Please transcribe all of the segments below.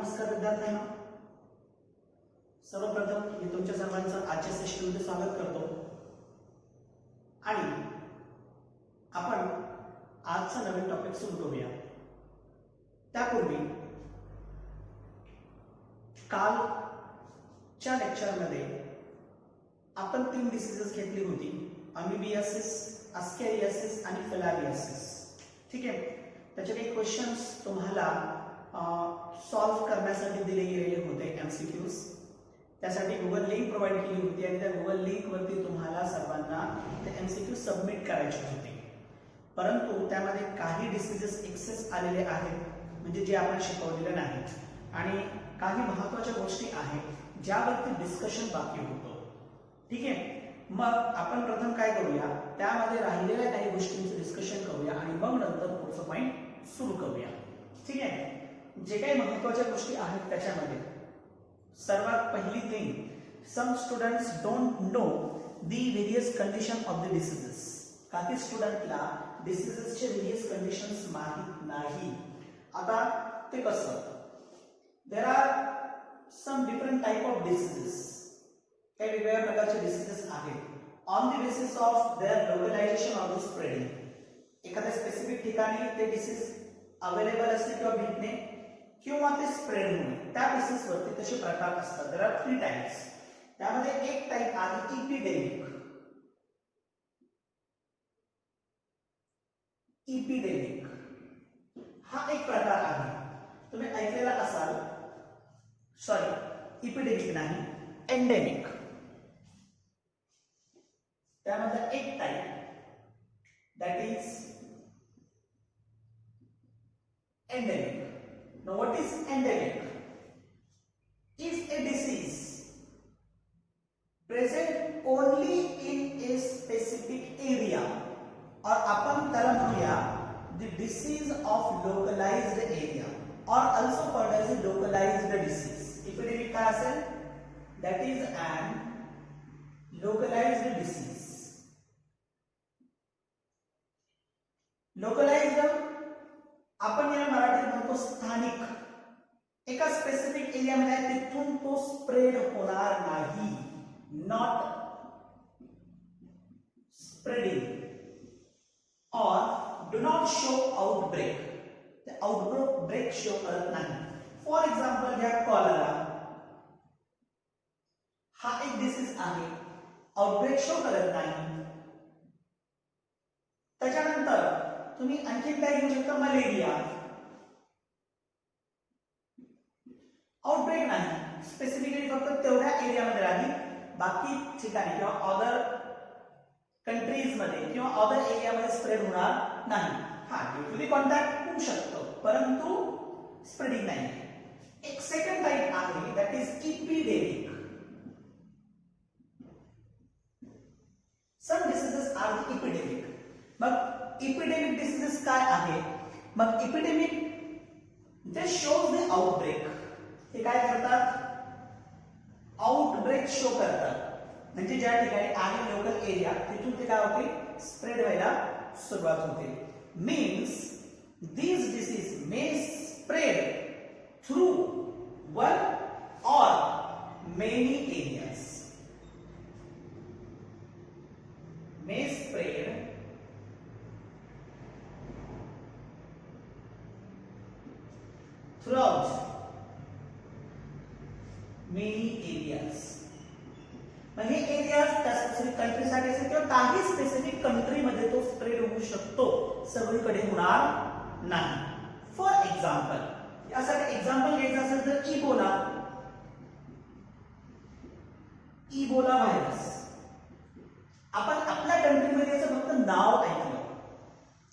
नमस्कार विद्यार्थ्यांनो, सर्वप्रथम मी तुमच्या सर्वांचं आजच्या सेशनमध्ये स्वागत करतो आणि आपण आजचा नवीन टॉपिक सुरू करूया. त्यापूर्वी कालच्या लेक्चरमध्ये आपण 3 डिसीजेस घेतली होती, अमिबियासिस, अस्कॅरियासिस आणि फिलारियासिस. ठीक आहे, त्याचे काही क्वेश्चन्स तुम्हाला सॉल्व करण्यासाठी दिले गेलेले होते एमसीक्यूज. त्यासाठी गुगल लिंक प्रोव्हाइड केली होती आणि त्या गुगल लिंक वरती तुम्हाला सर्वांना ते एमसीक्यू सबमिट करायचे होते. परंतु त्यामध्ये काही डिसीजेस एक्सेस आलेले आहेत, म्हणजे जे आपण शिकवलेले नाहीत, आणि काही महत्त्वाच्या गोष्टी आहेत ज्यावरती डिस्कशन बाकी होतं. ठीक आहे, मग आपण प्रथम काय करूया, त्यामध्ये राहिलेल्या काही गोष्टींचं डिस्कशन करूया आणि मग नंतर पुढचं पॉइंट सुरू करूया. ठीक आहे, जे काही महत्त्वाच्या गोष्टी आहेत त्याच्यामध्ये सर्वात पहिली thing, some students don't know the various condition of the diseases. काही स्टुडंटला डिसीजेसचे व्हेरियस कंडिशन्स माहित नाही. आता ते कसं, there are some different type of diseases. काही वेगवेगळ्या प्रकारचे डिसीजेस आहेत. On the basis of their localisation of the spreading, एखाद्या स्पेसिफिक ठिकाणी ते डिसीज अवेलेबल असते किंवा भेटणे किंवा ते स्प्रेड होणे, त्या बेसिस वरती तसे प्रकार असतात. There are 3 types. त्यामध्ये एक टाइप आहे इपिडेमिक. इपिडेमिक हा एक प्रकार आहे, तुम्ही ऐकलेला असाल. सॉरी, इपिडेमिक नाही, एंडेमिक. त्यामध्ये एक type that is endemic. Now what is endemic? If a disease present only in a specific area, or आपण त्याला म्हणूया the disease of localized area, or also called as a localized disease. Epidemic काय असेल? That is an localized disease. Localized आपण याला मराठीत म्हणतो स्थानिक. एका स्पेसिफिक एरियामध्ये आहे, तिथून तो स्प्रेड होणार नाही. नॉट स्प्रेडिंग और डू नॉट शो आउटब्रेक. ते आउटब्रेक शो करत नाही. फॉर एक्झाम्पल घ्या कॉलरा. हा एक डिसीज आहे, आउटब्रेक शो करत नाही. त्याच्यानंतर तुम्ही आणखी काय घेऊ शकता, मलेरिया. आउटब्रेक नाही, स्पेसिफिकली फक्त तेवढ्या एरियामध्ये राहील, बाकी ठिकाणी किंवा अदर कंट्रीज मध्ये किंवा अदर एरियामध्ये स्प्रेड होणार नाही. हा, ड्यू टू दी कॉन्टॅक्ट होऊ शकतो, परंतु स्प्रेडिंग नाही. एक सेकंड टाइप आहे, that is epidemic. Some diseases are epidemic. मग इपिडेमिक डिसीजेस काय आहे? मग इपिडेमिक जे शोज द आउटब्रेक. हे काय करतात? आउटब्रेक शो करतात. म्हणजे ज्या ठिकाणी आहे लोकल एरिया, तिथून ते काय होते, स्प्रेड व्हायला सुरुवात होते. Means these disease may spread through one और मेनी एरियाज. मे स्प्रेड throughout many areas. मग हे एरियाज त्या स्पेसिफिक कंट्रीसाठी असेल किंवा काही स्पेसिफिक कंट्रीमध्ये तो स्प्रेड होऊ शकतो, सगळीकडे होणार नाही. फॉर एक्झाम्पल, यासाठी एक्झाम्पल घ्यायचं असेल तर इबोला. इबोला व्हायरस आपण आपल्या कंट्रीमध्ये याचं फक्त नाव ऐकलं,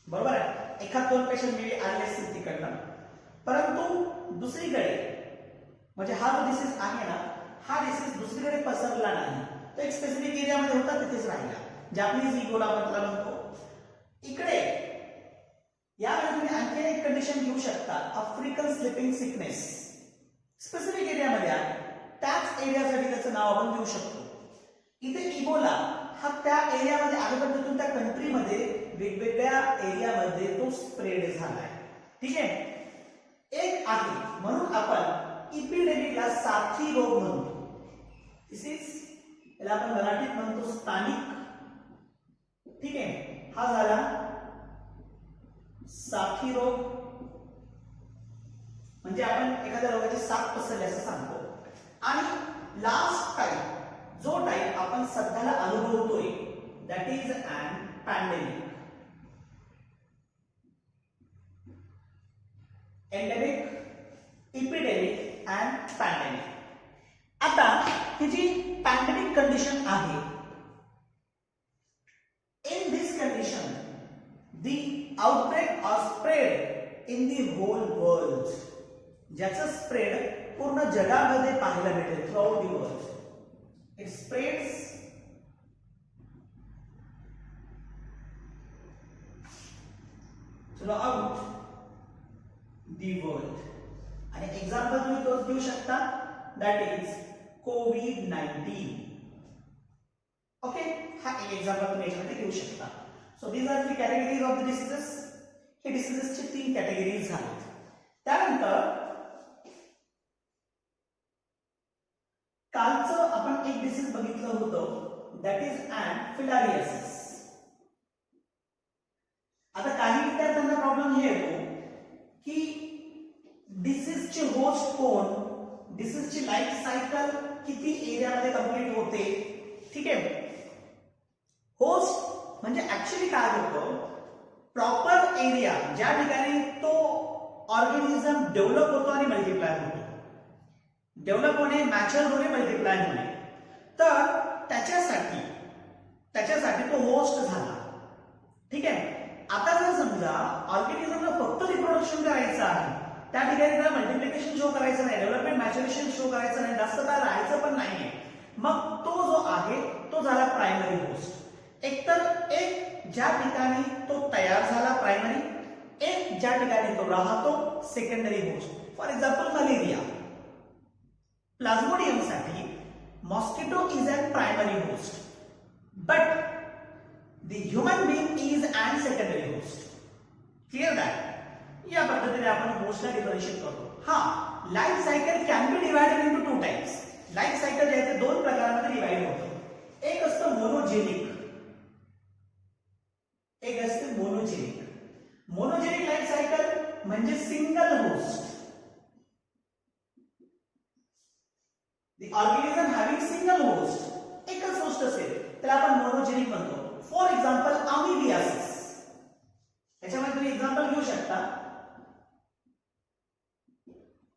बरोबर आहे. एखाद 2 पेशंट मे आले असतील तिकडनं, परंतु दुसरीकडे म्हणजे हा जो डिसीज आहे ना, हा डिसीज दुसरीकडे पसरला नाही. तो एक स्पेसिफिक एरियामध्ये होता, तिथेच राहिला. जॅपनीज इबोला आपण त्याला म्हणतो. इकडे यामध्ये तुम्ही आणखी एक कंडिशन घेऊ शकता, आफ्रिकन स्लीपिंग सिकनेस. स्पेसिफिक एरियामध्ये आहे, त्याच एरियासाठी त्याचं नाव आपण देऊ शकतो. इथे इबोला हा त्या एरियामध्ये आहे, पण तिथून त्या कंट्रीमध्ये वेगवेगळ्या एरियामध्ये तो स्प्रेड झालाय. ठीक आहे, एक आहे म्हणून आपण इपिडेमिकला साथी रोग म्हणतो. दिस इज, याला आपण मराठीत म्हणतो स्थानिक. ठीक आहे, हा झाला साथी रोग, म्हणजे आपण एखाद्या रोगाची साथ पसरली असं सांगतो. आणि लास्ट टाइप, जो टाइप आपण सध्याला अनुभवतोय, that is an pandemic. Endemic, epidemic and pandemic. आता ही जी पॅन्डेमिक कंडिशन आहे, in this condition the outbreak or spread in the whole world. ज्याचं स्प्रेड पूर्ण जगामध्ये पाहायला मिळेल, throughout the world. It spreads throughout the world. आणि एक्झाम्पल तुम्ही तोच देऊ शकता, दॅट इज COVID-19. ओके, हा एक एक्झाम्पल तुम्ही याच्यामध्ये घेऊ शकता. So these are three categories of the diseases. हे डिसीजेसचे 3 कॅटेगरीज झालेत. त्यानंतर कालचं आपण एक डिसीज बघितलं होतं, दॅट इज अँड फिलारियासिस. आता काही विद्यार्थ्यांना प्रॉब्लेम हे येतो की डिसीजचे होस्ट कोण, डिसीजची लाईफ सायकल किती एरियामध्ये कंप्लीट होते. ठीक आहे, होस्ट म्हणजे ऍक्च्युली काय होतं, प्रॉपर एरिया ज्या ठिकाणी तो ऑर्गॅनिझम डेव्हलप होतो आणि मल्टिप्लाय होतो. डेव्हलप होणे, मॅच्युअर होणे, मल्टिप्लाय होणे. तर त्याच्यासाठी तो होस्ट झाला. ठीक आहे, आता जर समजा ऑर्गॅनिझमला फक्त रिप्रोडक्शन करायचं आहे, त्या ठिकाणी त्याला मल्टिप्लिकेशन शो करायचं नाही, डेव्हलपमेंट मॅच्युरेशन शो करायचं नाही, जास्त काय राहायचं पण नाहीये, मग तो जो आहे तो झाला प्रायमरी होस्ट. एकतर एक ज्या ठिकाणी तो तयार झाला प्रायमरी, एक ज्या ठिकाणी तो राहतो secondary host. For example malaria, plasmodium साठी mosquito is an primary host, but the human being is an secondary host. Clear that? या पद्धतीने आपण होस्टला डिफरन्शिएट करतो. हा, life cycle can be divided into 2 types. Life cycle जे आहे ते 2 प्रकारांमध्ये डिवाइड होतं. एक असतं मोनोजेनिक, एक असते मोनोजेनिक. मोनोजेनिक लाईफ सायकल म्हणजे single host. The organism having single host, एकच होस्ट असेल त्याला आपण मोनोजेनिक म्हणतो. फॉर एक्झाम्पल अमिबियासिस, याच्यामध्ये तुम्ही एक्झाम्पल घेऊ शकता.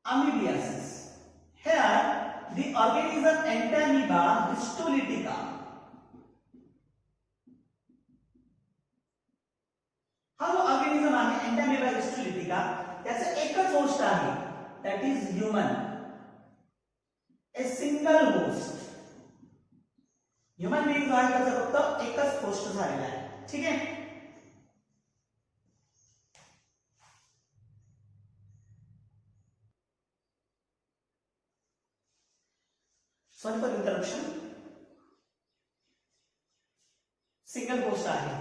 अमिबियासिस, here the organism Entamoeba histolytica. हा जो ऑर्गॅनिझम आहे Entamoeba histolytica, त्याचं एकच होस्ट आहे, that is human. A single host. Human being जो आहे त्याचा फक्त एकच होस्ट झालेला आहे. ठीक आहे, sorry for interruption. Single host आहे.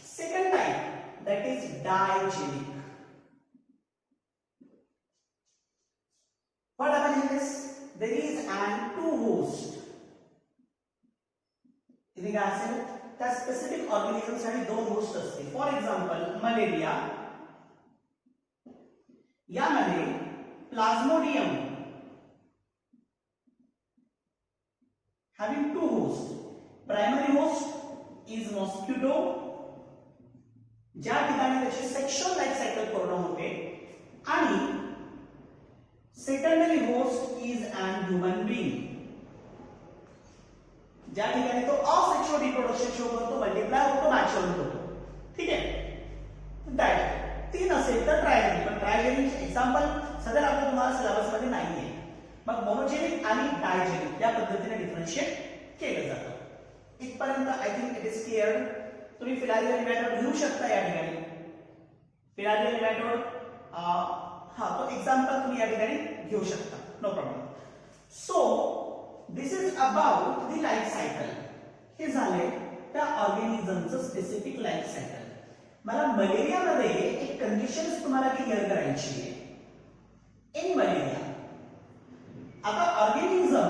Second type, that is digenic. What happens in this, there is an 2 host. इथे काय असेल, त्या स्पेसिफिक ऑर्गॅनिझम साठी 2 होस्ट असते. फॉर एक्झाम्पल मलेरिया, यामध्ये plasmodium having 2 hosts. Primary host is mosquito, ज्या ठिकाणी त्याची सेक्शुअल लाईफ सायकल पूर्ण होते, आणि secondary host is an human being, ज्या ठिकाणी तो असेक्शुअल रिप्रोडक्शन शो करतो, मल्टिप्लाय होतो, मॅच्युअर होतो. ठीक आहे, दॅट 3 असेल तर ट्रायजेनिक. पण ट्रायजेनिक एक्झाम्पल सध्या आपल्या तुम्हाला सिलेबस मध्ये नाहीये. मग मोनोजेनिक आणि डायजेनिक या पद्धतीने डिफरन्शिएट केलं जातं. इथपर्यंत I think it is clear. तुम्ही फिलारिया निमॅटोड घेऊ शकता या ठिकाणी. फिलारिया निमॅटोड हा तो एक्झाम्पल तुम्ही या ठिकाणी घेऊ शकता, no problem. So this is about the life cycle. हे झाले त्या ऑर्गॅनिझमचं स्पेसिफिक लाईफ सायकल. मला मलेरियामध्ये एक कंडिशन तुम्हाला क्लिअर करायची आहे. इन मलेरिया आता ऑर्गॅनिझम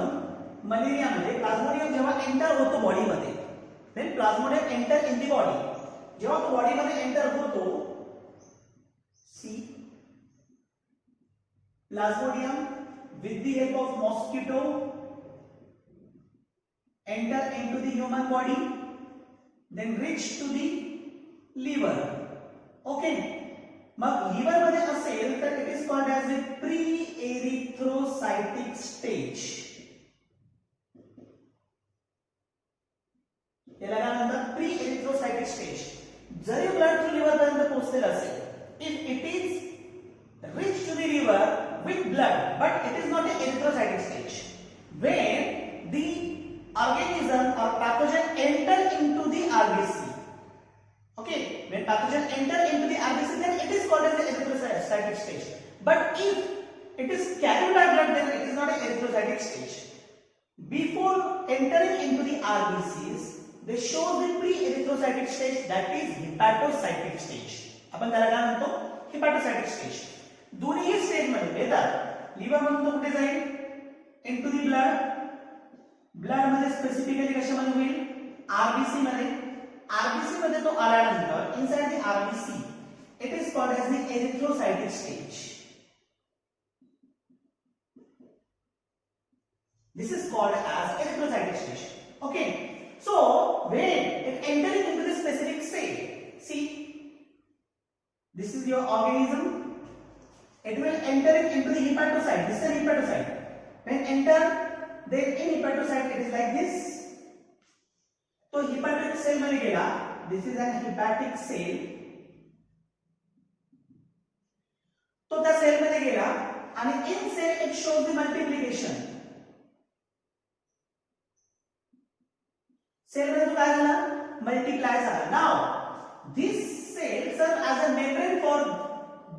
मलेरियामध्ये प्लाझ्मोडियम जेव्हा एंटर होतो बॉडीमध्ये, then plasmodium enter in the body, जेव्हा तो बॉडीमध्ये एंटर होतो, see plasmodium with the help of mosquito enter into the human body, then reach to the liver. Okay, मग लिव्हर मध्ये असेल तर it is called as a pre erythrocytic stage. याला काय म्हणतात? Pre erythrocytic stage. जरी blood through liver पर्यंत पोहोचलेलं असेल, if it is reach to the liver with blood, but it is not an erythrocytic stage. When the organism or pathogen enter into the RBC, okay, when pathogen enter into the RBC, then it is called as the erythrocytic stage. But if it is carried by blood, then it is not an erythrocytic stage. Before entering into the RBCs, they show the pre-erythrocytic stage, that is hepatocytic stage. आपण त्याला काय म्हणतो? hepatocytic stage. दोन्ही stage मध्ये येतात. Liver मधून तो कुठे जाईल? Into the blood. ब्लड मध्ये स्पेसिफिकली कशामध्ये होईल? आरबीसी मध्ये. आरबीसी मध्ये तो आल्यानंतर inside the RBC it is called as the erythrocytic stage. This is called as erythrocytic stage. Okay, so when it entering into the specific cell, see this is your organism. It will enter into the hepatocyte. This is a hepatocyte. When enter, then in hepatocyte it is like this. तो hepatic cell मध्ये गेला. This is an hepatic cell. तो त्या sale मध्ये गेला आणि in cell it shows the multiplication. Cell मध्ये तो काय झाला? मल्टिप्लाय झाला. Now this cell serves as a membrane for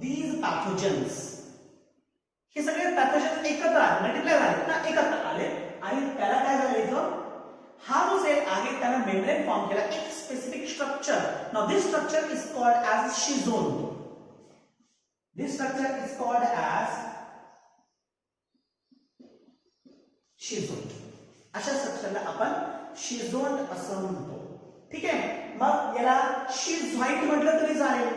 these pathogens. हे सगळे पॅथोजन्स एकत्र आले, मल्टिप्लाय झाले ना, एकत्र आले आणि त्याला काय झालं इथं? हा जो सेल आहे त्याला मेम्ब्रेन फॉर्म केला, एक specific structure. Now this structure is called as शिझोन. This structure is called as शिझोन. अशा स्ट्रक्चरला आपण शिझोन असं म्हणतो. ठीक आहे, मग याला शिझोइट म्हटलं तरी चालेल.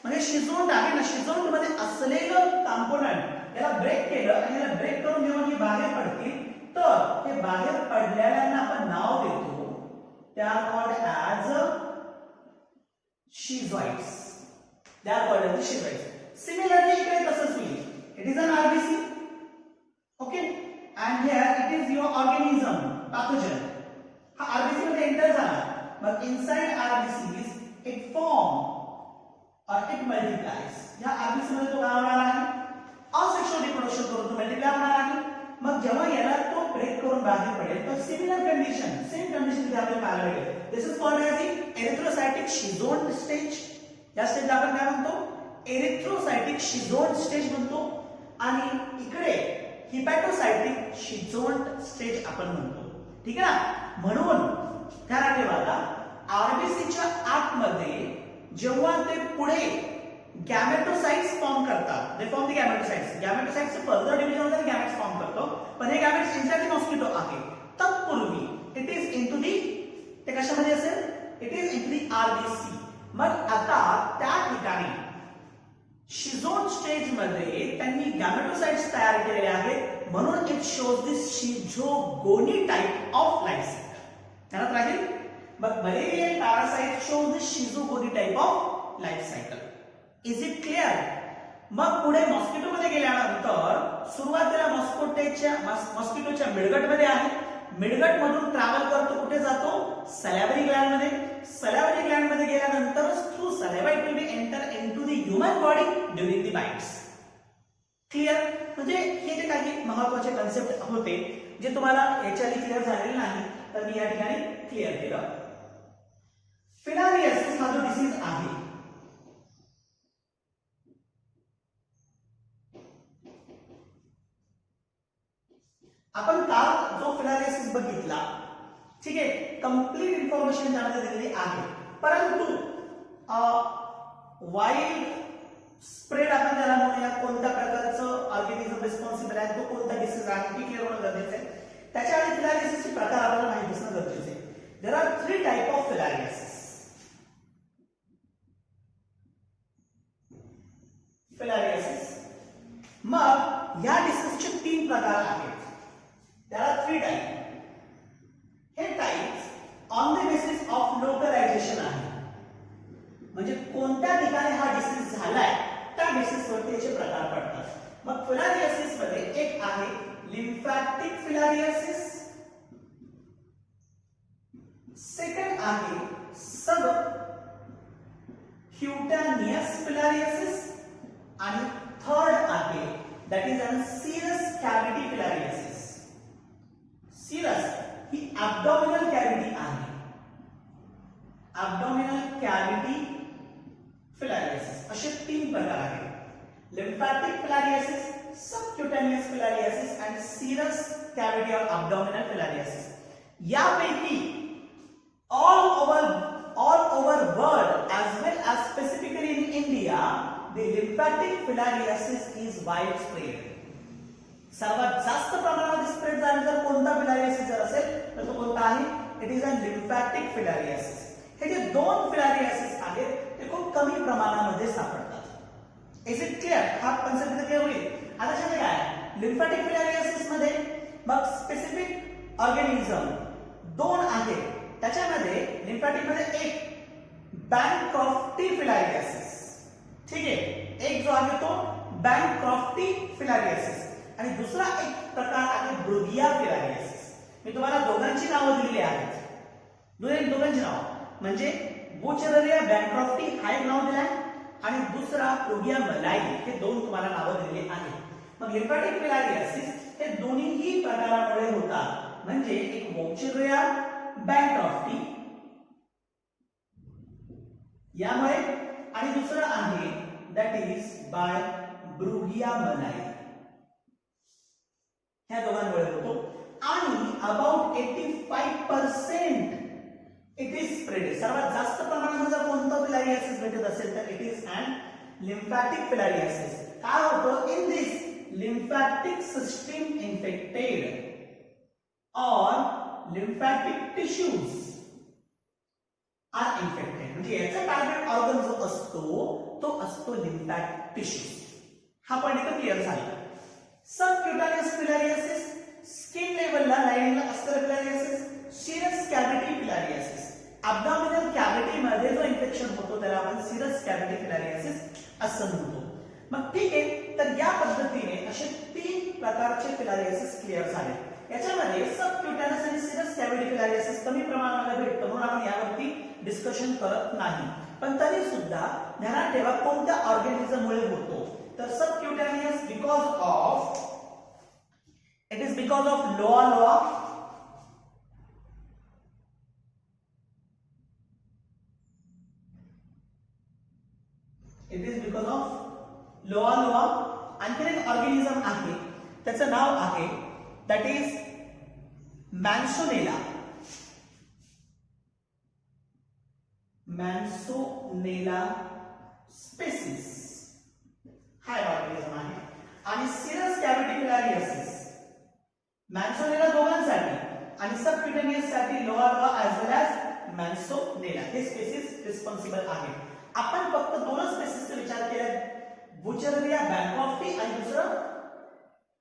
म्हणजे शिझोंड आहे ना, शिझोंड मध्ये असलेलं कॉम्पोनंट याला ब्रेक केलं आणि याला ब्रेक करून जेव्हा ही बाहेर पडतील तर हे बाहेर पडलेल्यांना आपण नाव देतो, they are called as शिझोइड्स. they are called as शिझोइड्स. Similarly इकडे तसंच होईल. it is an RBC, okay, and here it is your organism, pathogen. हा RBC मध्ये एंटर झाला, मग inside RBCs it form or it multiplies. या आरबीसी मध्ये तो काय होणार आहे? असेक्शुअल रिप्रोडक्शन करून तो मल्टिप्लाय होणार आहे. मग जेव्हा याला तो ब्रेक करून बाहेर पडेल तर सिमिलर कंडिशन, सेम कंडिशन मध्ये आपल्याला पाहायला मिळेल. This is called as the erythrocytic शिझोन स्टेज. या स्टेजला आपण काय म्हणतो? एरिथ्रोसाइटिक शिझोन स्टेज म्हणतो. आणि इकडे हिपॅटोसाइटिक शिझोन स्टेज आपण म्हणतो. ठीक आहे ना? म्हणून ध्यानात ठेवा, आता आरबीसीच्या आतमध्ये जेव्हा ते पुढे गॅमेटोसाइट्स फॉर्म करतात, दे फॉर्म द गॅमेटोसाइट्स. गॅमेटोसाइट्सचं फर्दर डिव्हिजन होतं आणि गॅमेट्स फॉर्म करतो, पण हे गॅमेट्स इनसाइड द मॉस्किटो आहे. तत्पूर्वी इट इज इनटू दी, ते कशामध्ये असेल? It is into the RBC. मग आता त्या ठिकाणी शिझोन स्टेज मध्ये त्यांनी गॅमेटोसाइट्स तयार केलेले आहेत, म्हणून it shows this schizogony type of life cycle. ध्यानात राहील. But malarial parasite shows the schizogony type of life cycle. Is it clear? मग पुढे मॉस्किटो मध्ये गेल्यानंतर सुरुवातीला मॉस्किटोच्या मिडगट मध्ये आहे. मिडगट मधून ट्रॅव्हल करतो, कुठे जातो? सलॅव्हरी ग्लँड मध्ये. सलॅव्हरी ग्लँड मध्ये गेल्यानंतर through saliva it will be enter into the human body during the bites. Clear? म्हणजे हे जे काही महत्त्वाचे कन्सेप्ट होते जे तुम्हाला याच्याआधी क्लिअर झालेले नाही, तर मी या ठिकाणी क्लिअर केलं. फिलारियासिस हा जो डिसीज आहे, आपण काल जो फिलारियासिस बघितला, ठीक आहे, कंप्लीट इन्फॉर्मेशन त्यामध्ये दिलेली आहे. परंतु वाईल्ड स्प्रेड आपण त्याला म्हणूया, कोणत्या प्रकारचं ऑर्गॅनिझम रिस्पॉन्सिबल आहे, तो कोणता डिसीज आहे हे क्लिअर होणं गरजेचं आहे. त्याच्या आधी फिलारियासिसचे प्रकार आपल्याला माहिती असणं गरजेचं आहे. There are 3 type of filariasis. मग या डिसीजचे 3 प्रकार आहेत. There are 3 type. हे types on the basis of localization आहे, म्हणजे कोणत्या ठिकाणी हा डिसीज झालाय त्या बेसिसवरती याचे प्रकार पडतात. मग फिलारियासिस मध्ये एक आहे लिम्फॅटिक फिलारियासिस, सेकंड आहे सब क्युटानियस फिलारियासिस आणि थर्ड आहे that is an serous cavity filariasis. Serous ही ॲब्डॉमिनल कॅव्हिटी आहे. ॲब्डॉमिनल कॅव्हिटी फिलारियासिस असे 3 प्रकार आहेत. लिम्फॅटिक फिलारियासिस, सबक्युटानियस फिलारियासिस आणि serous cavity or abdominal filariasis. यापैकी all over world as well as specifically in India the lymphatic filariasis is widespread. सर्वात जास्त प्रमाणामध्ये स्प्रेड झालेला जर कोणता फिलारियासिस जर असेल तर तो कोणता आहे? It is a lymphatic filariasis. हे जे 2 फिलारियासिस आहेत ते खूप कमी प्रमाणामध्ये सापडतात. Is it clear? हा कन्सेप्ट क्लिअर होईल. आता त्याच्यामध्ये काय लिम्फॅटिक फिलारियासिस मध्ये मग स्पेसिफिक ऑर्गॅनिझम 2 आहेत. त्याच्यामध्ये लिम्फॅटिक मध्ये एक बँक्रॉफ्टी फिलारियासिस, ठीक आहे, एक जो आहे तो बँक्रॉफ्टी फिलारियासिस आणि दुसरा एक प्रकार आहे ब्रुगिया फिलारियासिस. मी तुम्हाला दोघांची नावं दिलेली आहेत. दोघांची नाव म्हणजे बुचेरेरिया बँक्रॉफ्टी हा एक नाव दिलंय आणि दुसरा ब्रुगिया मलाई, हे 2 तुम्हाला नावं दिलेली आहेत. मग लिम्फॅटिक फिलारियासिस हे दोन्हीही प्रकारामुळे होतात, म्हणजे एक बुचेरेरिया बँक्रॉफ्टी यामुळे आणि दुसरं आहे दॅट इज बाय ब्रुगिया मलाई, ह्या दोघांमुळे होतो. आणि अबाउट 85% इट इज स्प्रेड. सर्वात जास्त प्रमाणामध्ये जर कोणतं फिलारियासिस भेटत असेल तर it is an lymphatic filariasis. काय होतं? In this lymphatic system infected or lymphatic tissues are infected. म्हणजे याचा टार्गेट ऑर्गन जो असतो तो असतो लिम्फॅटिक टिश्यूज. हा पॉइंट इथे क्लिअर झाला. सबक्युटानियस फिलारियासिस स्किन लेवलला लाईनला असलेला filariasis, serous cavity filariasis abdominal cavity मध्ये जो इन्फेक्शन होतो त्याला आपण सीरस कॅव्हिटी फिलारियासिस असं म्हणतो. मग ठीक आहे, तर या पद्धतीने असे 3 प्रकारचे फिलारियासिस क्लिअर झाले. याच्यामध्ये सबक्युटानियस आणि सीरस कॅव्हिटी फिलारियासिस कमी प्रमाणामध्ये भेटतो म्हणून आपण यावरती डिस्कशन करत नाही. पण तरी सुद्धा ध्यानात ठेवा कोणत्या ऑर्गॅनिझम मुळे होतो. तर subcutaneous because of it is because of loa it is because of loa. आणखी एक ऑर्गॅनिझम आहे त्याचं नाव आहे that is Manzanella. Manzanella species हा ऑर्गॅनिझम आहे. आणि सीरस कॅव्हिटी फिलारियासिस मॅन्सोनेला दोघांसाठी आणि सबक्युटेनियस साठी लोआ ॲज वेल ॲज मॅन्सोनेला हे स्पेसिस रिस्पॉन्सिबल आहे. आपण फक्त 2 स्पेसिसचा विचार केला, बुचेरेरिया बँक्रॉफ्टी आणि दुसरं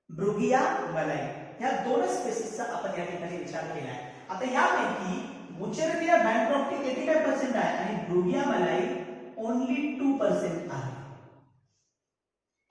ब्रुगिया मलाई. ह्या 2 स्पेसिसचा आपण या ठिकाणी विचार केला आहे. आता यापैकी बुचेरेरिया बँक्रॉफ्टी 85% आहे आणि ब्रुगिया मलाई ओन्ली 2% आहे.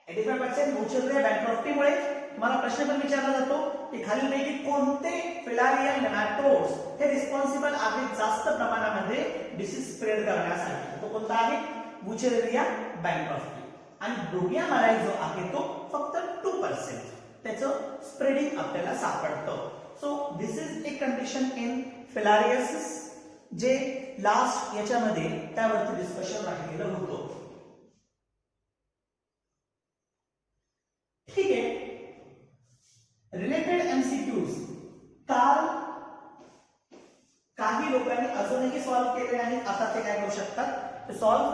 85% बुचेरेरिया बँक्रॉफ्टीमुळे तुम्हाला प्रश्न पण विचारला जातो की खालीलपैकी कोणते फिलारिया नेमॅटोड्स हे रिस्पॉन्सिबल आहेत जास्त प्रमाणामध्ये डिसीज स्प्रेड करण्यासाठी. तो कोणता आहे? बुचेरेरिया बँक्रॉफ्टी. आणि ब्रुगिया मलाई जो आहे तो फक्त 2% त्याचं स्प्रेडिंग आपल्याला सापडतं. So this is a condition in filariasis जे लास्ट याच्यामध्ये त्यावरती डिस्कशन राहिलेलं होतं. ठीक आहे, रिलेटेड एमसीक्यूज काल काही लोकांनी अजूनही सॉल्व्ह केले आहेत. आता ते काय करू शकतात? ते सॉल्व्ह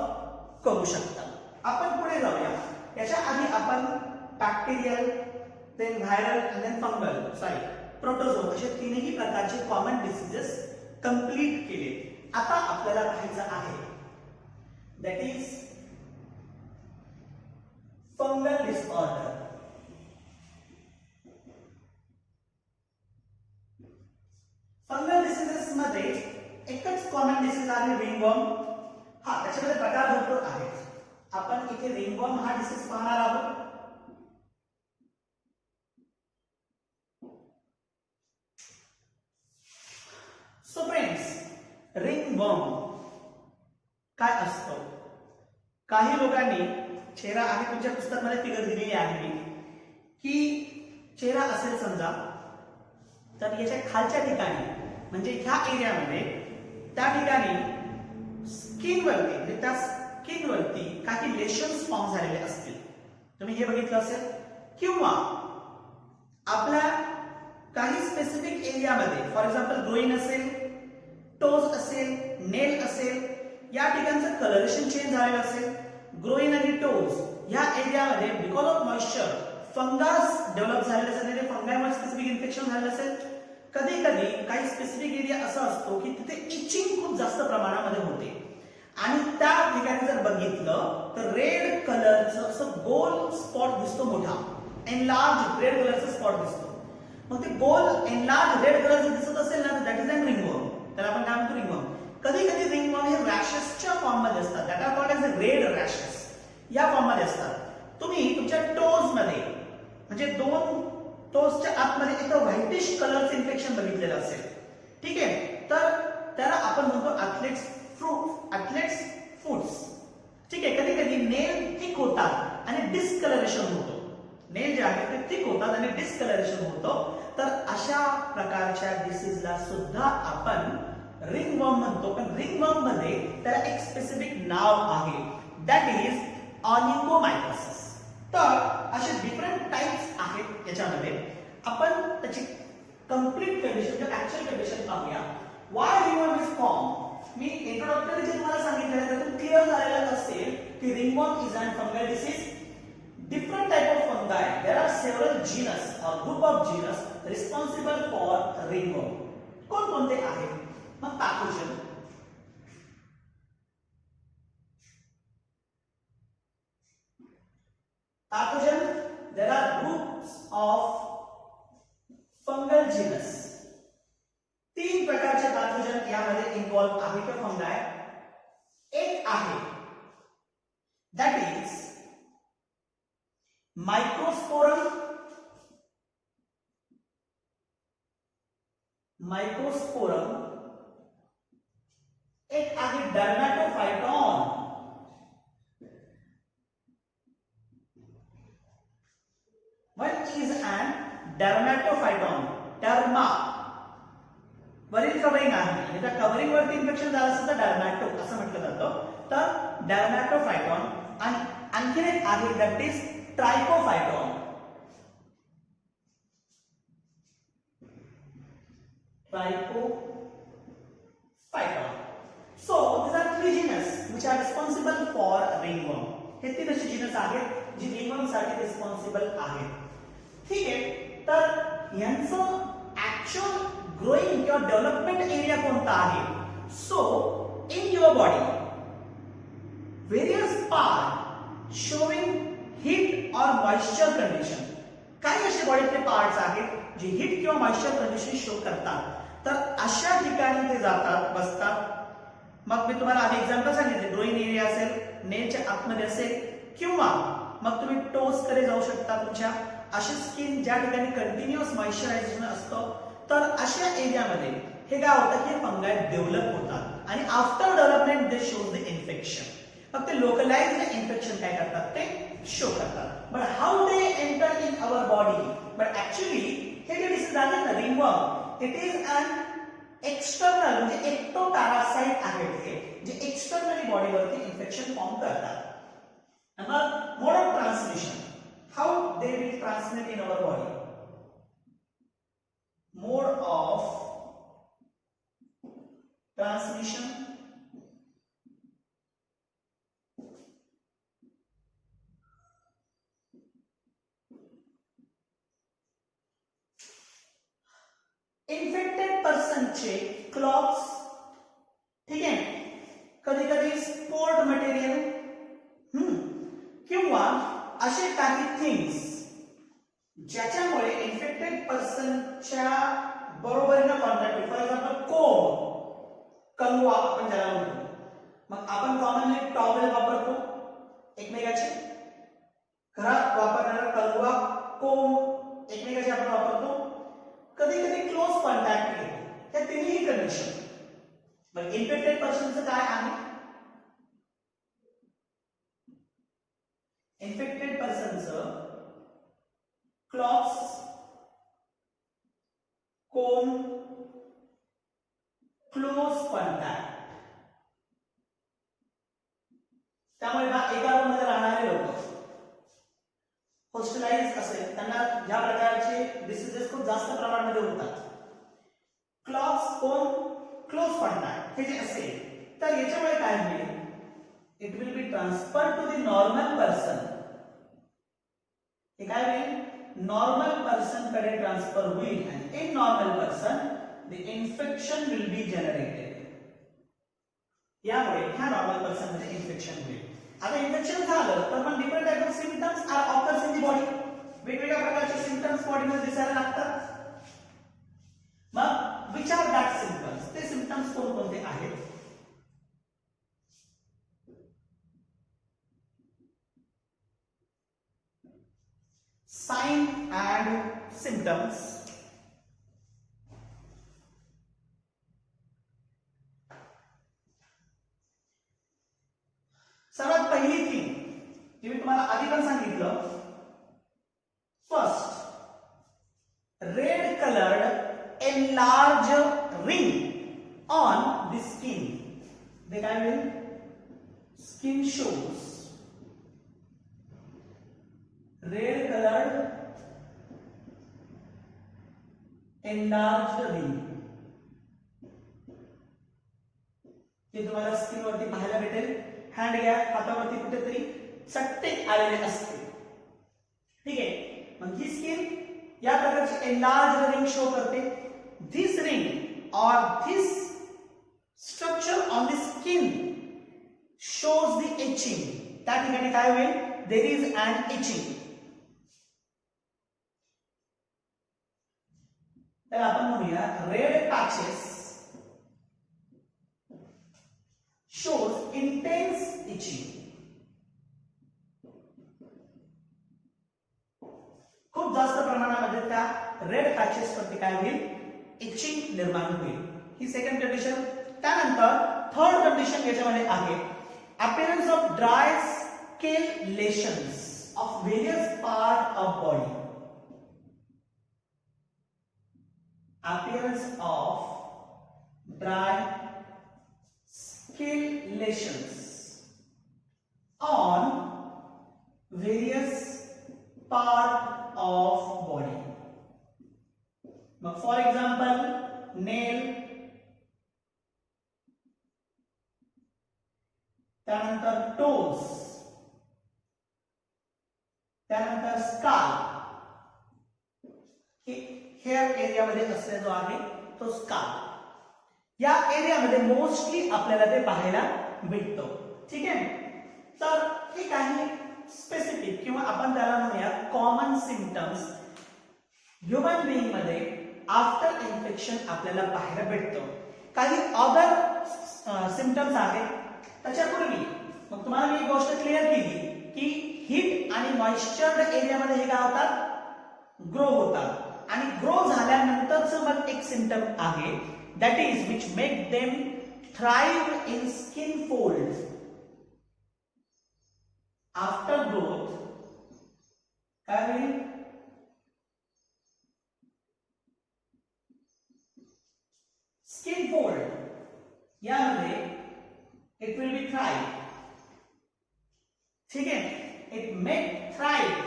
करू शकतात. आपण पुढे जाऊया. याच्या आधी आपण बॅक्टेरियल, देन व्हायरल आणि देन फंगल प्रोटोझोआ असे तीनही प्रकारचे कॉमन डिसीजेस कंप्लीट केले. आता आपल्याला पाहायचं आहे that is fungal disorder. Fungal diseases मध्ये एकच कॉमन डिसीज आहे रिंगवर्म. त्याच्यामध्ये प्रकार भरपूर आहेत. आपण इथे रिंगवर्म हा डिसीज पाहणार आहोत. सो फ्रेंड्स, रिंगवर्म काय असतं? काही लोकांनी चेहरा आहे, तुमच्या पुस्तकामध्ये फिगर दिलेली आहे की चेहरा असेल समजा, तर याच्या खालच्या ठिकाणी म्हणजे ह्या एरियामध्ये त्या ठिकाणी स्किनवरती म्हणजे त्या स्किनवरती काही लेशन्स फॉर्म झालेले असतील. तुम्ही हे बघितलं असेल. किंवा आपल्या काही स्पेसिफिक एरियामध्ये फॉर एक्झाम्पल ग्रोइन असेल, टोज असेल, नेल असेल, या ठिकाणचं कलरेशन चेंज झालेलं असेल. ग्रोइन आणि टोज या एरियामध्ये because of moisture fungus develop झालेले असेल, फंगामुळे स्पेसिफिक इन्फेक्शन झालेलं असेल. कधी कधी काही स्पेसिफिक एरिया असा असतो की तिथे इचिंग खूप जास्त प्रमाणामध्ये होते आणि त्या ठिकाणी जर बघितलं तर रेड कलरचं असं गोल स्पॉट दिसतो, मोठा एनलार्ज रेड कलरचा स्पॉट दिसतो. मग ते गोल एनलार्ज रेड कलरचं दिसत असेल ना, तर दॅट इज अन रिंगवर्म. त्याला आपण काय म्हणतो? रिंगवर्म. कधी कधी रिंगवर्म हे रॅशेसच्या फॉर्म मध्ये असतात. That are called as red rashes. या फॉर्म मध्ये असतात. तुम्ही तुमच्या टोज मध्ये म्हणजे दोन टोजच्या आतमध्ये एक व्हाईटिश कलरचं इन्फेक्शन बघितलेलं असेल, ठीक आहे, तर त्याला आपण म्हणतो ॲथलेट्स फुट्स. ठीक आहे. कधी कधी नेल थिक होतात आणि डिस्कलरेशन होतो. नेल जे आहे ते थिक होतात आणि डिस्कलरेशन होतं. तर अशा प्रकारच्या डिसीजला सुद्धा आपण रिंगवर्म म्हणतो. पण रिंगवर्म मध्ये त्याला एक स्पेसिफिक नाव आहे, दॅट इज ऑनिकोमायकोसिस. तर असे डिफरंट टाइप्स आहेत याच्यामध्ये. आपण त्याची कंप्लीट कंडिशन किंवा ऍक्च्युअल कंडिशन पाहूया. Why ringworm is form. मी इंट्रोडक्टरी जे तुम्हाला सांगितलं त्यातून क्लिअर झालेलं असेल की ringworm is an fungal disease. Different type of fungi. There are several genus or group of genus responsible for ringworm. कोणते आहेत? मग pathogen. Pathogen. There are groups of fungal genus. तीन प्रकारचे pathogen यामध्ये इन्व्हॉल्व आहे किंवा फंगाय. एक आहे that is माइक्रोस्पोरम. एक आहे dermatophyton. What is an dermatophyton? Derma वरील कवरिंग आहे, त्या कवरिंग वरती इन्फेक्शन झालं असेल तर डर्मॅटो असं म्हटलं जातं. तर डर्मॅटोफायटॉन. आणि आणखी एक आहे that is trichophyton. So these are three genus which are responsible for ringworm. हे तीन असे जीनस आहेत जी रिंगवर्म साठी रिस्पॉन्सिबल आहेत. ठीक आहे. तर यांचं ऍक्च्युअल ग्रोइंग किंवा डेव्हलपमेंट एरिया कोणता आहे? So in your body various part showing heat और मॉइश्चर कंडिशन. काही असे बॉडीतले पार्ट्स आहेत जे हीट किंवा मॉइश्चर कंडिशन शो करतात. तर अशा ठिकाणी ते जातात, बसतात. मग मी तुम्हाला आधी एक्झाम्पल सांगितले, ग्रोइन एरिया असेल, नेलच्या आतमध्ये असेल, किंवा मग तुम्ही टोज कडे जाऊ शकता तुमच्या. अशी स्किन ज्या ठिकाणी कंटिन्युअस मॉइश्चरायझेशन असतं, तर अशा एरियामध्ये हे काय होतं की फंगाई डेव्हलप होतात आणि after development they shows the infection. मग ते लोकलाइज्ड इन्फेक्शन काय करतात ते शो करतात. But how they enter in our body? But actually हे जे डिसीज आहे ना ringworm, it is an external म्हणजे एक्टो पॅरासाइट आहेत हे, जे एक्सटर्नली बॉडीवरती इन्फेक्शन फॉर्म करतात. मग mode of transmission, how they will transmit in our body? Mode of transmission पर्सनचे क्लॉथ्स, ठीक आहे, कधी कधी स्पोर्ट मटेरियल, किंवा असे काही थिंग्स ज्याच्यामुळे इन्फेक्टेड पर्सनच्या बरोबरीनं कॉन्टॅक्ट होईल. फॉर एक्झाम्पल कोंब, कंगवा आपण ज्याला म्हणतो. मग आपण कॉमनली टॉवेल वापरतो एकमेकाचे, घरात वापरणारा कंगवा, कोंब एकमेकाचे आपण वापरतो. कधी कधी क्लोज कॉन्टॅक्ट येतो. या तिन्ही कंडिशन. मग इन्फेक्टेड पर्सनचं काय आहे? इन्फेक्टेड पर्सनचं क्लॉथ्स, कोंब, क्लोज कॉन्टॅक्ट. त्यामुळे एका रूम मध्ये राहणारे लोक हॉस्टेलाइज असेल त्यांना या प्रकारचे डिसीजेस खूप जास्त प्रमाणामध्ये होतात. क्लॉथ्स, कोंब, क्लोज कॉन्टॅक्ट हे जे असेल तर याच्यामुळे काय होईल? It will be transfer to the normal person. हे काय होईल? नॉर्मल पर्सन कडे ट्रान्सफर होईल आणि in normal person the infection will be generated. यामुळे ह्या नॉर्मल पर्सन मध्ये इन्फेक्शन होईल. आता इन्फेक्शन झालं तर मग different type of symptoms are occurs in the body. वेगवेगळ्या प्रकारचे सिम्पटम्स बॉडीमध्ये दिसायला लागतात. मग विच आर दॅट सिम्पटम्स? ते सिम्पटम्स कोणकोणते आहेत? Sign and symptoms. सर्वात पहिली थिंग जी मी तुम्हाला आधी पण सांगितलं, first, red coloured enlarge ring on the skin. दे काय होईल? Skin shows red coloured enlarge ring. हे तुम्हाला स्किन वरती पाहायला भेटेल. हँड घ्या, हातावरती कुठेतरी चट्टे आलेले असते, ठीक आहे. मग ही स्किन या प्रकारची एनलार्ज रिंग शो करते. This ring or this structure on the skin shows the itching. त्या ठिकाणी काय होईल? There is an itching. तर आपण म्हणूया red patches shows intense itching. खूप जास्त प्रमाणामध्ये त्या रेड पॅचेस वरती काय होईल? इचिंग निर्माण होईल. ही सेकंड कंडिशन. त्यानंतर थर्ड कंडिशन याच्यामध्ये आहे appearance of dry scale lesions of various part of body. Appearance of dry scale lesions on various part of body. For example, nail, त्यानंतर toes, त्यानंतर scalp. हेअर एरिया मध्ये असलेला जो आहे तो स्काल्प. या एरियामध्ये मोस्टली आपल्याला ते पाहायला भेटतो, ठीक आहे. तर हे काही स्पेसिफिक किंवा आपण त्याला म्हणूया कॉमन सिम्पटम्स ह्युमन बीइंग मध्ये आफ्टर इन्फेक्शन आपल्याला पाहायला भेटतो. काही अदर सिम्पटम्स आहेत. त्याच्यापूर्वी मग तुम्हाला मी एक गोष्ट क्लिअर केली की हीट आणि मॉइश्चर्ड एरियामध्ये हे काय होतात? ग्रो होतात. आणि ग्रो झाल्यानंतरचं मग एक सिम्पटम आहे, that is which make them thrive in skin folds. After growth काय होईल? Skin fold यामध्ये it will be thrive, ठीक आहे. it make thrive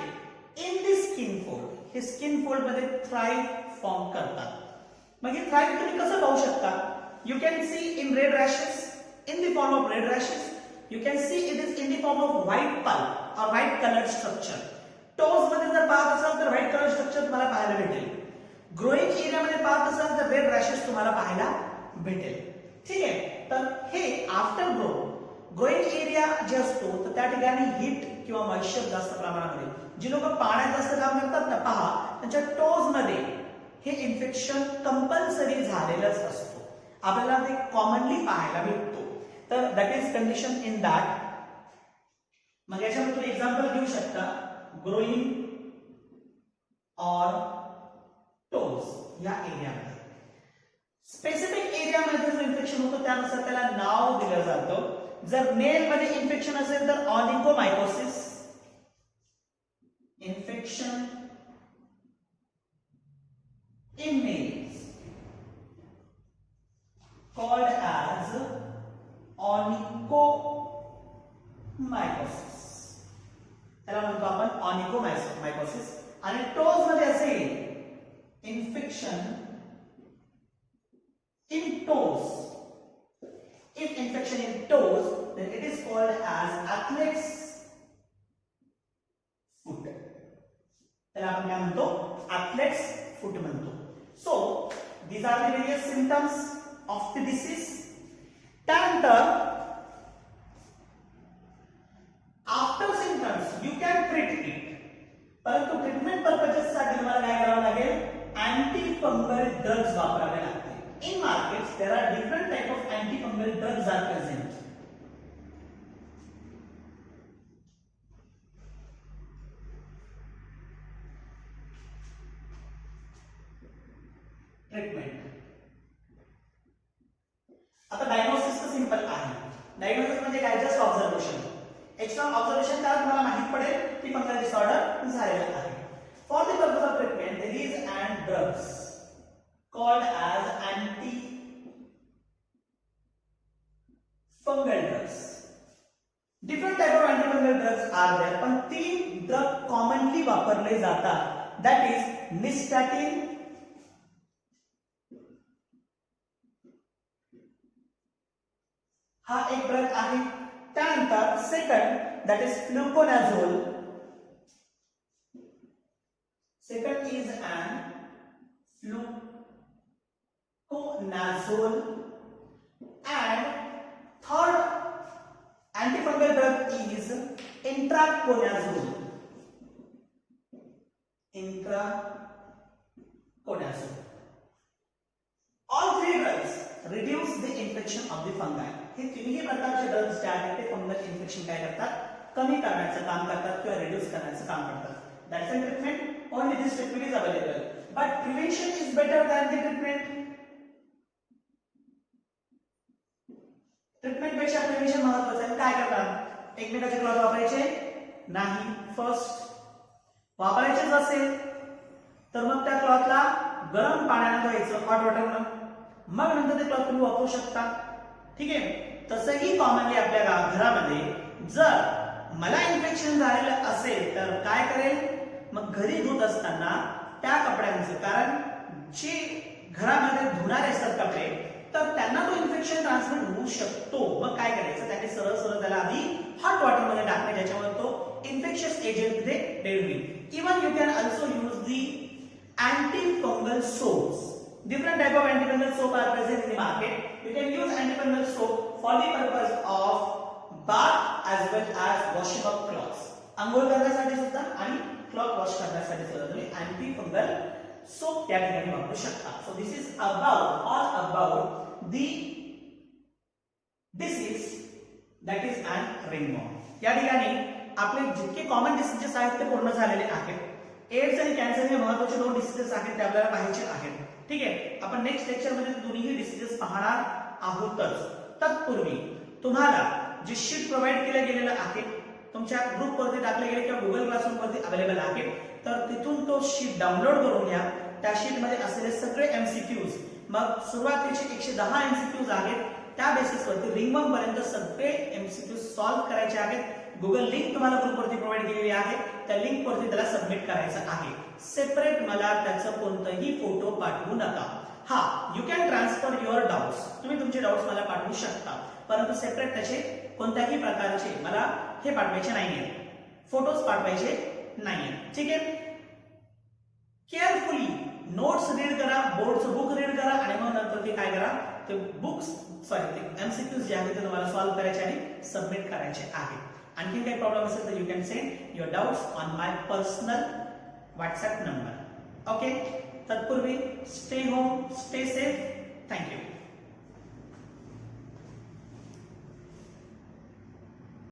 in the skin fold. हे स्किन फोल्ड मध्ये थ्राइव फॉर्म करतात. मग हे थ्राइव तुम्ही कसं पाहू शकता? You can see in red rashes, in the form of red rashes. You can see it is in the form off white pulp और व्हाईट कलर स्ट्रक्चर. टोज मध्ये जर पाहत असाल तर व्हाईट कलर स्ट्रक्चर तुम्हाला पाहायला भेटेल. ग्रोइंग एरियामध्ये पाहत असाल तर रेड रॅशेस तुम्हाला पाहायला भेटेल. ठीक आहे, तर हे आफ्टर ग्रोइंग एरिया जे असतो तर त्या ठिकाणी हीट किंवा मॉइश्चर जास्त प्रमाणामध्ये, जी लोक पाण्यात जास्त काम करतात ना, पहा त्यांच्या टोज मध्ये हे इन्फेक्शन कंपल्सरी झालेलंच असतो. आपल्याला ते कॉमनली पाहायला भेटतो. तर that is condition in that. मग याच्यामध्ये तुम्ही एक्झाम्पल घेऊ शकता, ग्रोइंग ऑर टोज या एरियामध्ये. स्पेसिफिक एरियामध्ये जो इन्फेक्शन होतो त्यानुसार त्याला नाव दिलं जातं. जर नेल मध्ये इन्फेक्शन असेल तर onychomycosis, infection in nails called as onychomycosis, त्याला म्हणतो आपण ऑनिकोमायकोसिस. आणि टोज मध्ये असेल infection in toes. If infection in toes, then it is called as athlete's foot. त्याला आपण काय म्हणतो, athlete's foot म्हणतो. So these are the various symptoms of the disease. त्यानंतर after symptoms you can treat it. परंतु treatment purposes साठी तुम्हाला काय करावं लागेल, अँटी फंगल ड्रग्स वापरावे लागतील. In markets, there are different type of antifungal drugs are present. Treatment. आता डायग्नोसिस तर सिंपल आहे. डायग्नोसिस म्हणजे काय, जस्ट ऑब्झर्वेशन. एक्स्ट्रा ऑब्झर्वेशन त्याला तुम्हाला माहित पडेल की फंगल डिसऑर्डर झालेला आहे. For the purpose of treatment there is and drugs called as antifungal drugs. Different type of antifungal drugs are there, पण तीन ड्रग कॉमनली वापरले जातात. That is nystatin, हा एक ड्रग आहे. त्यानंतर second that is fluconazole. Second is an fluconazole, and third antifungal drug is intraconazole. All three drugs reduce the infection of the fungi. हे तिन्ही प्रकारचे ड्रग्स जे आहेत ते फंगल इन्फेक्शन काय करतात, कमी करण्याचं काम करतात किंवा रिड्यूस करण्याचं काम करतात. That's the treatment. Only this treatment is available. But prevention is better than the treatment. Treatment पेक्षा प्रिव्हेंशन महत्त्वाचं आहे. काय करतात, एकमेकाचे क्लॉथ वापरायचे नाही. फर्स्ट वापरायचेच असेल तर मग त्या क्लॉथला गरम पाण्याने धुवायचं, हॉट वॉटरनं, मग नंतर ते क्लॉथ तुम्ही वापरू शकता. ठीक आहे. तसंही कॉमनली आपल्या घरामध्ये जर मला इन्फेक्शन झालेलं असेल तर काय करेल, मग घरी धुत असताना त्या कपड्यांचं, कारण जे घरामध्ये धुणारे असतात कपडे तर त्यांना तो इन्फेक्शन ट्रान्समिट होऊ शकतो. मग काय करायचं, त्याने सरळ सरळ त्याला आधी हॉट वॉटर मध्ये टाकणे, ज्याच्यामुळे तो इन्फेक्शियस एजंट तिथे डेड होईल. Even you can also use the antifungal soaps. Different type of antifungal soap are present in the market. You can use antifungal soap for the purpose of bath as well as washing of clothes. अंघोळ करण्यासाठी सुद्धा आणि cloth wash करण्यासाठी सुद्धा तुम्ही antifungal soap त्या ठिकाणी वापरू शकता. So this is all about the disease that is an ringworm. या ठिकाणी आपले जितके कॉमन डिसीजेस आहेत ते पूर्ण झालेले आहेत. एड्स आणि कॅन्सर हे महत्त्वाचे दोन डिसीजेस आहेत, ते आपल्याला पाहायचे आहेत. ठीक आहे. आपण नेक्स्ट लेक्चर मध्ये दोन्ही डिसीजेस पाहणार आहोतच. तत्पूर्वी तुम्हाला जे शीट प्रोव्हाइड केलं गेलेलं आहे तुमच्या ग्रुप वरती टाकले गेले किंवा गुगल क्लासरूम वरती अवेलेबल आहे, तर तिथून तो शीट डाउनलोड करून घ्या. त्या शीट मध्ये असलेले सगळे एमसीक्यूज, मग सुरुवातीचे 110 एमसीक्यूज आहेत, त्या बेसिस वरती रिंगवर्म पर्यंत सगळे एमसीक्यूज सॉल्व्ह करायचे आहेत. गुगल लिंक तुम्हाला ग्रुप वरती प्रोव्हाइड केलेली आहे, त्या लिंक वरती त्याला सबमिट करायचं आहे. सेपरेट मला त्याचं कोणताही फोटो पाठवू नका. हा, you can transfer your doubts, तुम्ही तुमचे डाउट्स मला पाठवू शकता, परंतु सेपरेट त्याचे कोणत्याही प्रकारचे मला हे पाठवायचे नाहीये, फोटोज पाठवायचे नाहीये. ठीक आहे. केअरफुली नोट्स रीड करा, बोर्डचं बुक रीड करा आणि मग नंतर ते काय करा, ते ते एमसीक्यूज जे आहेत ते तुम्हाला सॉल्व्ह करायचे आणि सबमिट करायचे आहे. आणखी काही प्रॉब्लेम असेल तर you can send your doubts on my personal WhatsApp number. Okay, तत्पूर्वी stay home, stay safe. Thank you.